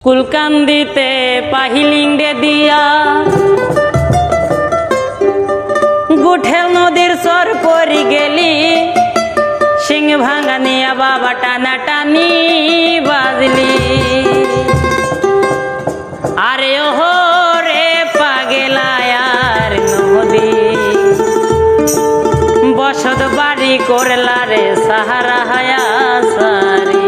কুলকান্দিতে পাহিলিঙ্গে দিয়া গুঠেল নদীর সর পরি গেলি সিং ভাঙানিয়া বাবা টানা টানি বাজলি আরে ওহো রে পাগেলায়ার নদী বসত বাড়ি করলা রে সাহারা হায়া সারি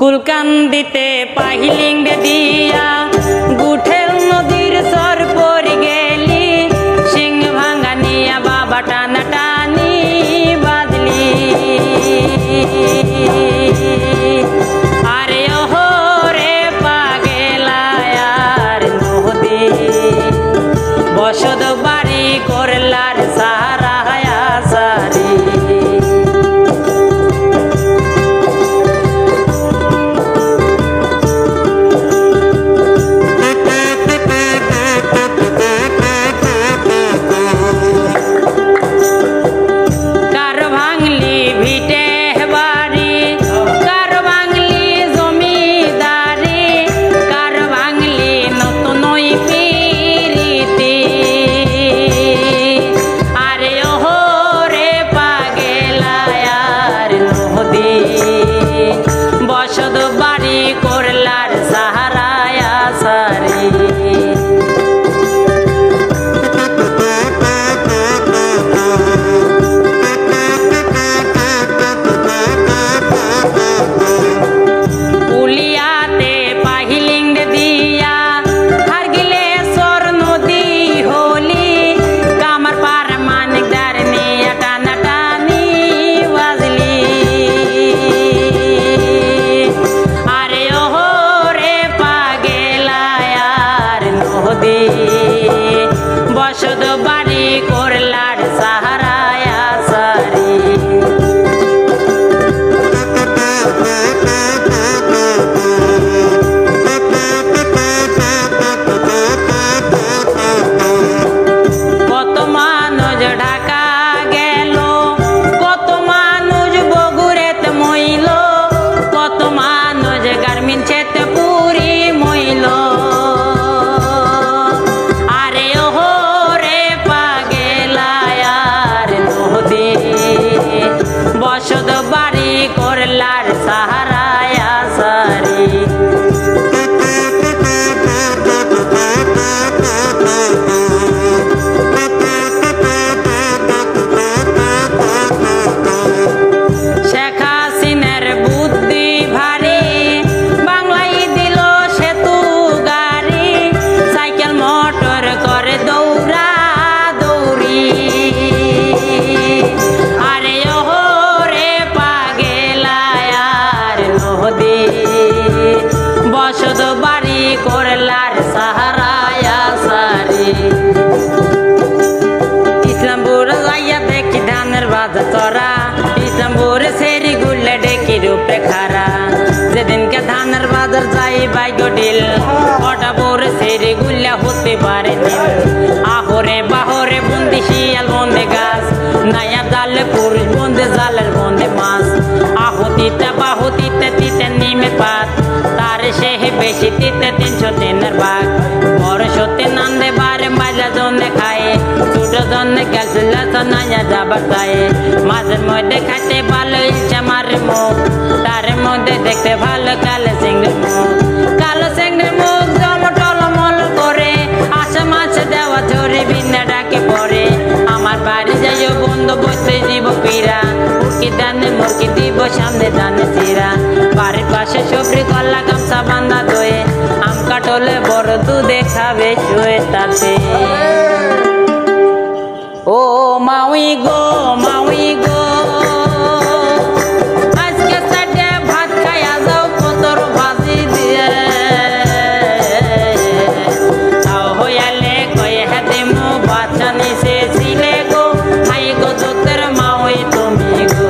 কুলকান্দিতে পাহিলিঙ্গে দিয়া গুঠেল নদীর সর পরি গেলি সিং ভাঙানিয়া বাবা টানা টানি বাজলি আরে ওহো রে পাগেলায়ার নদী বসত বাড়ি করলার সাহারা হায়া সারি বসত বাড়ি করলার সাহারায়া সারি কত মানুষ ঢাকা গেল কত মানুষ বগুড়েতে মইল কত মানুষ গার্মেন্টসেতে পুরি মইল বসত বাড়ি করলার সাহারায়া সারি শেখ হাসিনার বুদ্ধি ভারী বাংলাই দিল সেতু গাড়ি সাইকেল মোটর করে দৌড়া দৌড়ি আরে ওহো বসত বাড়ি করলার সাহারায়া সারি ইসলামপুর যাইয়া দেখি ধানের বাজার চড়া ইসলামপুর সেরি গুলে ডেকি রূপে খারা যেদিনকে ধানের বাজার যাই বাইক ডিল কটা বোর সেরি গুলা হতে পারে আহরে বাহরে বন্দি শিয়াল বন্দে গাছ নায়া জালে পুরুষ বন্দে জালের বন্দে মাছ আহতিতে বাহুতিতে তিতে নিমে পাত তার সে বেশি তিতে 303 ভাগ বড় সত্যি নন্দে বারে বাজা জনে খায় ছোট জনে গেছিল নায়া যাবার চায় মাঝের মধ্যে খাইতে ভালো ইচ্ছা মারে মুখ তার মধ্যে দেখতে ভালো কালো সিংহের মুখ কালো সিংহের মুখ জমটলমল করে আশা মাছে দেওয়া ধরে বিনা ডাকে পড়ে আমার বাড়ি যাইও বন্ধু বসতে জীব পীরা উঠকি দানে মুরকি দিব সামনে দানে চিরা বাড়ির পাশে সবরি কল্লা গামছা বান্ধা দয়ে আম কাটলে বড় দুধে খাবে শুয়ে তাতে ও মাউই গো মাউই গো আজকে সাথে ভাত খাইয়া যাও কতর ভাজি দিয়ে তাও হইয়ালে কয়ে হাতে মো বাচ্চা নিছে ছিলে গো হাই গো তোর মাউই তুমি গো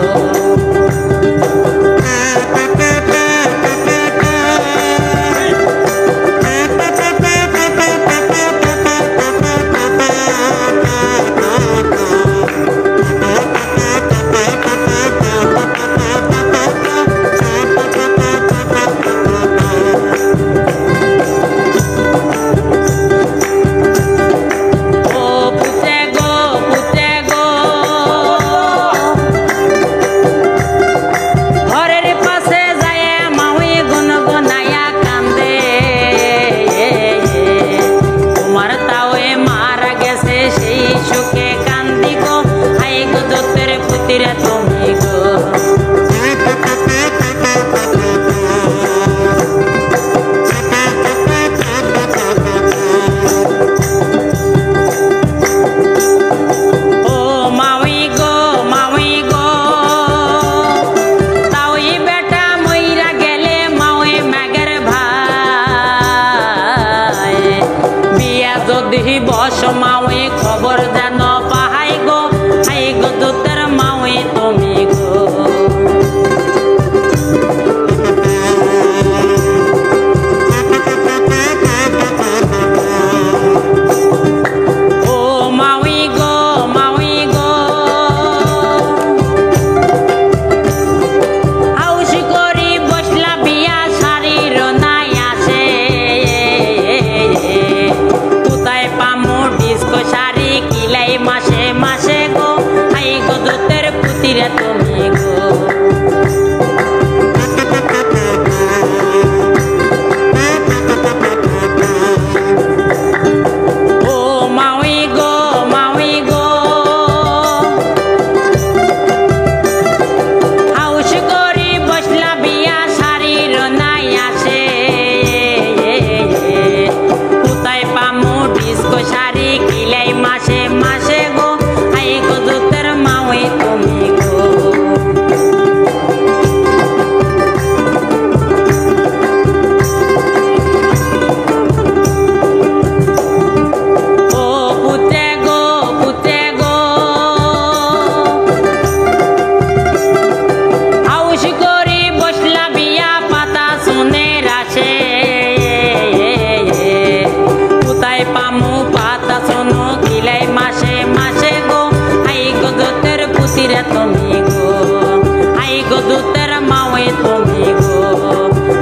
তুমি গো,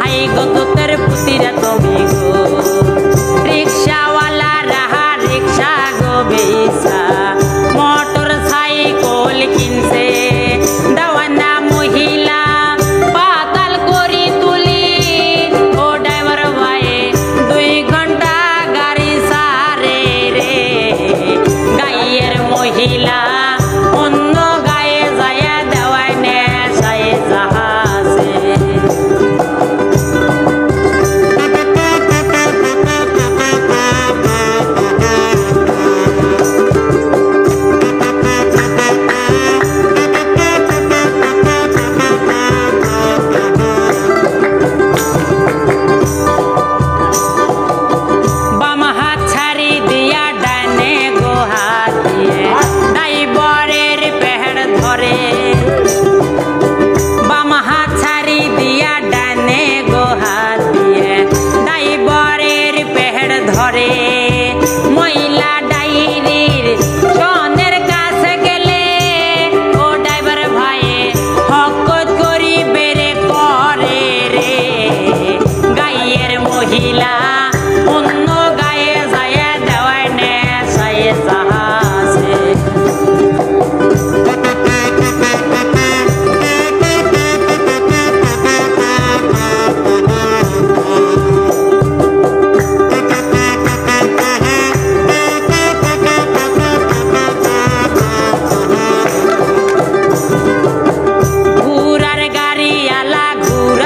হাই গো তোদের পুতিরা তুমি গো। রিক্সাওয়ালা রাহা রিক্সা গো বেইসা, মোটর সাইকেল কিনছে দেওয়ানা মহিলা পাতাল করি তুলি। ও ড্রাইভার ভাই 2 ঘন্টা গাড়ি সারে রে, গাইয়ের মহিলা অন্য গায়ে যায় দেওয়ায় নেশায় জাহাজে। বাম হাত ছাড়ি দিয়া ডানে গো হাত দিয়ে ড্রাইভারের পেহড় ধরে। বাম হাত ছাড়ি দিয়া ডানে গো হাত দিয়ে ড্রাইভারের পেহড় ধরে। মহিলা ডাইরির সনের কাছে গেলে ও ড্রাইভার ভাই হকত করি বেরে করে রে, গাইয়ের মহিলা অন্য গায়ে যায় দেওয়ায় নেশায় জাহাজে। ঘুরার গাড়ি আলা ঘুর